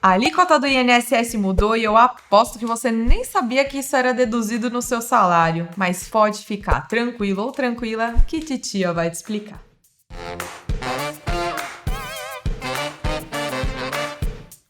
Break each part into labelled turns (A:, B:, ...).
A: A alíquota do INSS mudou e eu aposto que você nem sabia que isso era deduzido no seu salário. Mas pode ficar tranquilo ou tranquila que titia vai te explicar.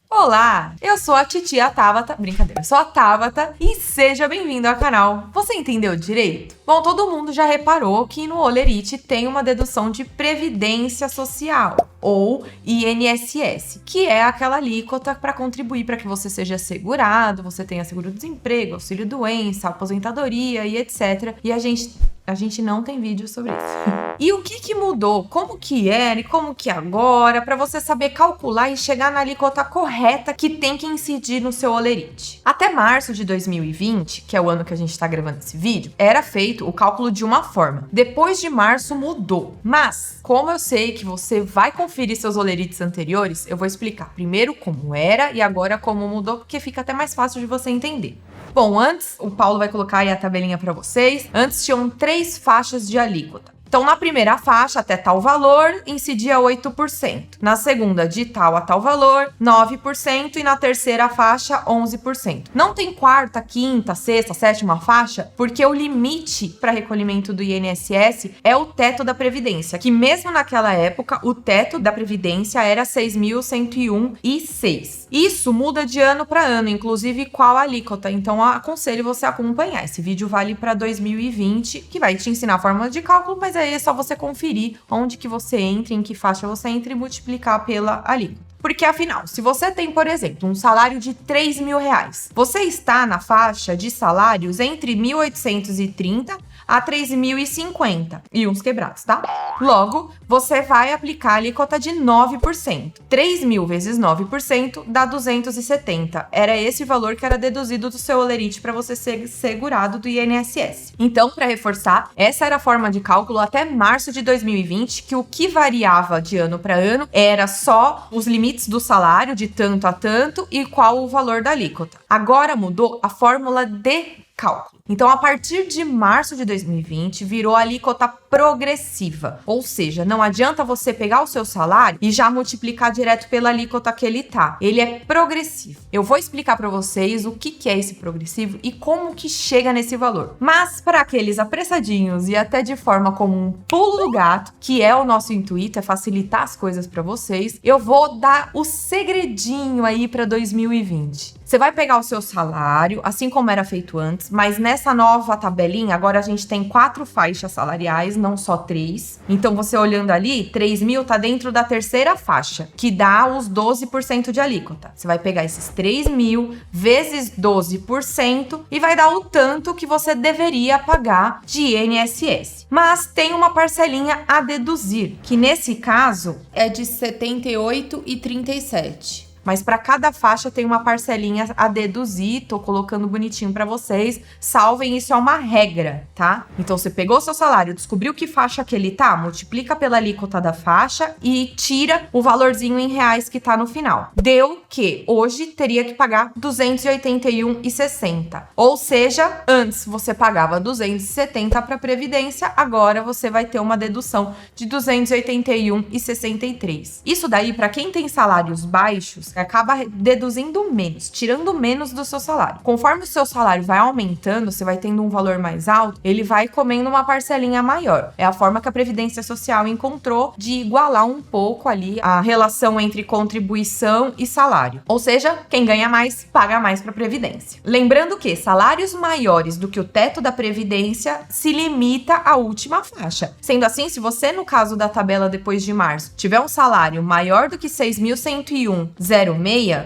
A: Olá, eu sou a titia Tabata, brincadeira, eu sou a Tabata e seja bem-vindo ao canal. Você entendeu direito? Bom, todo mundo já reparou que no Olerite tem uma dedução de Previdência Social, ou INSS, que é aquela alíquota para contribuir para que você seja segurado, você tenha seguro-desemprego, auxílio-doença, aposentadoria e etc. E a gente não tem vídeo sobre isso. E o que mudou? Como que era e como que agora? Para você saber calcular e chegar na alíquota correta que tem que incidir no seu Olerite. Até março de 2020, que é o ano que a gente está gravando esse vídeo, era feito o cálculo de uma forma. Depois de março mudou. Mas, como eu sei que você vai conferir seus Olerites anteriores, eu vou explicar primeiro como era e agora como mudou, porque fica até mais fácil de você entender. Bom, antes, o Paulo vai colocar aí a tabelinha para vocês. Antes tinham 3 faixas de alíquota. Então, na primeira faixa, até tal valor, incidia 8%. Na segunda, de tal a tal valor, 9%. E na terceira faixa, 11%. Não tem quarta, quinta, sexta, sétima faixa, porque o limite para recolhimento do INSS é o teto da Previdência, que mesmo naquela época, o teto da Previdência era 6.101,06. Isso muda de ano para ano, inclusive qual alíquota. Então, eu aconselho você a acompanhar. Esse vídeo vale para 2020, que vai te ensinar a fórmula de cálculo, mas aí é só você conferir onde que você entra, em que faixa você entra e multiplicar pela alíquota. Porque, afinal, se você tem, por exemplo, um salário de R$3.000, você está na faixa de salários entre 1.830 a 3.050 e uns quebrados, tá? Logo, você vai aplicar a alíquota de 9%. 3.000 vezes 9% dá 270. Era esse o valor que era deduzido do seu Olerite para você ser segurado do INSS. Então, para reforçar, essa era a forma de cálculo até março de 2020, que o que variava de ano para ano era só os limites do salário de tanto a tanto e qual o valor da alíquota. Agora mudou a fórmula de cálculo. Então, a partir de março de 2020, virou alíquota progressiva. Ou seja, não adianta você pegar o seu salário e já multiplicar direto pela alíquota que ele tá. Ele é progressivo. Eu vou explicar para vocês o que é esse progressivo e como que chega nesse valor. Mas, para aqueles apressadinhos e até de forma como um pulo do gato, que é o nosso intuito, é facilitar as coisas para vocês, eu vou dar o segredinho aí para 2020. Você vai pegar o seu salário, assim como era feito antes, mas nessa nova tabelinha, agora a gente tem 4 faixas salariais, não só 3. Então, você olhando ali, 3.000 tá dentro da terceira faixa, que dá os 12% de alíquota. Você vai pegar esses 3.000 vezes 12% e vai dar o tanto que você deveria pagar de INSS. Mas tem uma parcelinha a deduzir, que nesse caso é de R$ 78,37. Mas para cada faixa tem uma parcelinha a deduzir, tô colocando bonitinho para vocês. Salvem, isso é uma regra, tá? Então, você pegou o seu salário, descobriu que faixa que ele tá, multiplica pela alíquota da faixa e tira o valorzinho em reais que tá no final. Deu que hoje teria que pagar R$ 281,60. Ou seja, antes você pagava 270 para Previdência, agora você vai ter uma dedução de 281,63. Isso daí, para quem tem salários baixos, acaba deduzindo menos, tirando menos do seu salário. Conforme o seu salário vai aumentando, você vai tendo um valor mais alto, ele vai comendo uma parcelinha maior. É a forma que a Previdência Social encontrou de igualar um pouco ali a relação entre contribuição e salário. Ou seja, quem ganha mais, paga mais para a Previdência. Lembrando que salários maiores do que o teto da Previdência se limita à última faixa. Sendo assim, se você, no caso da tabela depois de março, tiver um salário maior do que 6.101,06,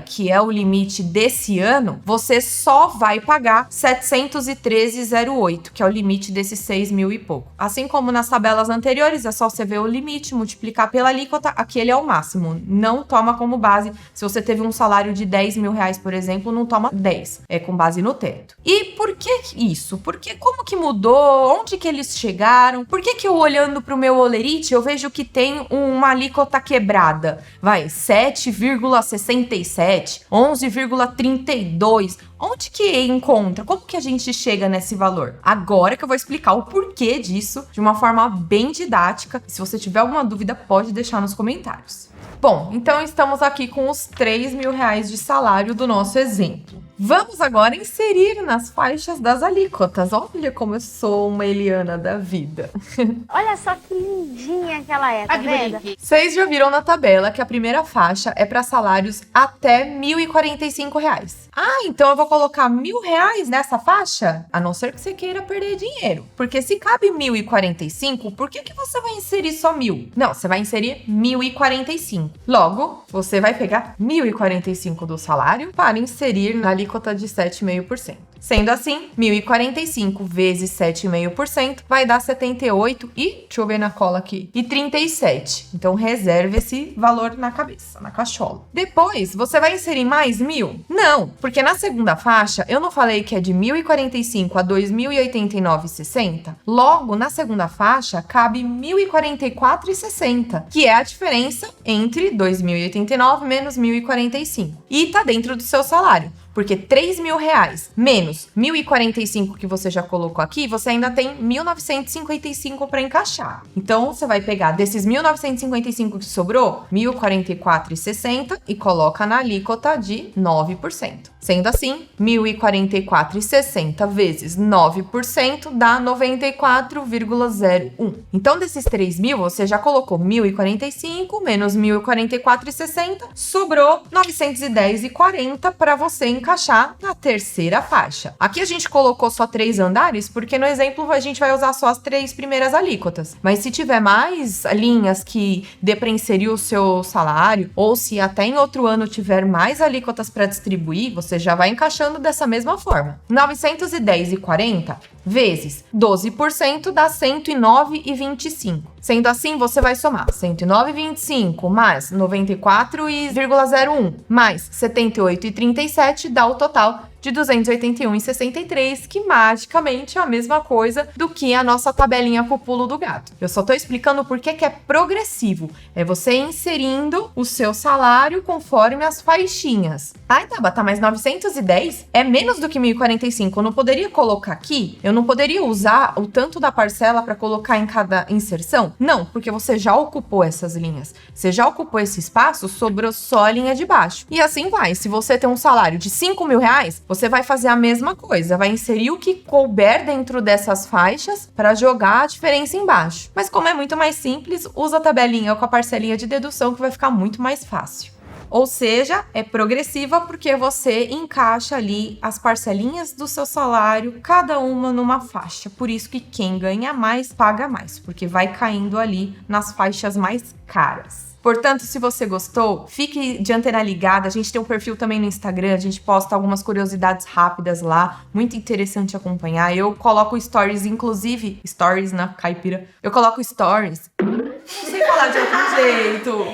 A: que é o limite desse ano, você só vai pagar 713,08, que é o limite desses 6.000 e pouco. Assim como nas tabelas anteriores, é só você ver o limite, multiplicar pela alíquota, aquele é o máximo. Não toma como base, se você teve um salário de R$10.000, por exemplo, não toma 10, é com base no teto. E por que isso? Porque como que mudou? Onde que eles chegaram? Por que eu, olhando para o meu Olerite, eu vejo que tem uma alíquota quebrada? Vai, 7,60 11,67, 11,32. Onde que encontra? Como que a gente chega nesse valor? Agora que eu vou explicar o porquê disso de uma forma bem didática. Se você tiver alguma dúvida, pode deixar nos comentários. Bom, então estamos aqui com os R$3.000 de salário do nosso exemplo. Vamos agora inserir nas faixas das alíquotas. Olha como eu sou uma Eliana da vida.
B: Olha só que lindinha que ela é, tá vendo?
A: Vocês já viram na tabela que a primeira faixa é para salários até R$1.045. Ah, então eu vou colocar R$1.000 nessa faixa? A não ser que você queira perder dinheiro. Porque se cabe R$1.045, por que você vai inserir só 1.000? Não, você vai inserir R$1.045. Logo, você vai pegar R$1.045 do salário para inserir na alíquota de 7,5%. Sendo assim, 1.045 vezes 7,5% vai dar 78 e, deixa eu ver na cola aqui, e 37. Então, reserve esse valor na cabeça, na cachola. Depois, você vai inserir mais 1.000? Não, porque na segunda faixa, eu não falei que é de 1.045 a 2.089,60? Logo, na segunda faixa, cabe 1.044,60, que é a diferença entre 2.089 menos 1.045. E tá dentro do seu salário. Porque R$3.000 menos 1.045 que você já colocou aqui, você ainda tem 1.955 para encaixar. Então, você vai pegar desses 1.955 que sobrou, 1.044,60 e coloca na alíquota de 9%. Sendo assim, 1.044,60 vezes 9% dá 94,01. Então, desses 3.000, você já colocou 1.045 menos 1.044,60, sobrou 910,40 para você encaixar na terceira faixa. Aqui a gente colocou só 3 andares, porque no exemplo a gente vai usar só as 3 primeiras alíquotas. Mas se tiver mais linhas que dê para inserir o seu salário, ou se até em outro ano tiver mais alíquotas para distribuir, você já vai encaixando dessa mesma forma. 910,40 vezes 12% dá 109,25. Sendo assim, você vai somar 109,25 mais 94,01 mais 78,37 dá o total de 281,63, que magicamente é a mesma coisa do que a nossa tabelinha com o pulo do gato. Eu só tô explicando por que é progressivo. É você inserindo o seu salário conforme as faixinhas. Ai, Tabata, mais 910 é menos do que 1.045. Eu não poderia colocar aqui? Eu não poderia usar o tanto da parcela para colocar em cada inserção? Não, porque você já ocupou essas linhas. Você já ocupou esse espaço, sobrou só a linha de baixo. E assim vai. Se você tem um salário de R$5.000, você vai fazer a mesma coisa, vai inserir o que couber dentro dessas faixas para jogar a diferença embaixo. Mas como é muito mais simples, usa a tabelinha com a parcelinha de dedução que vai ficar muito mais fácil. Ou seja, é progressiva porque você encaixa ali as parcelinhas do seu salário, cada uma numa faixa. Por isso que quem ganha mais, paga mais, porque vai caindo ali nas faixas mais caras. Portanto, se você gostou, fique de antena ligada. A gente tem um perfil também no Instagram, a gente posta algumas curiosidades rápidas lá, muito interessante acompanhar. Eu coloco stories, inclusive, stories na caipira. Eu coloco stories, não sei falar de outro jeito.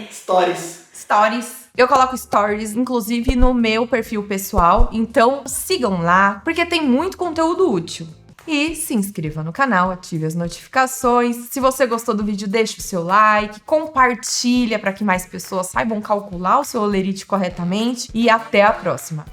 A: Stories. Eu coloco stories, inclusive, no meu perfil pessoal, então sigam lá, porque tem muito conteúdo útil. E se inscreva no canal, ative as notificações. Se você gostou do vídeo, deixe o seu like, compartilha para que mais pessoas saibam calcular o seu holerite corretamente e até a próxima!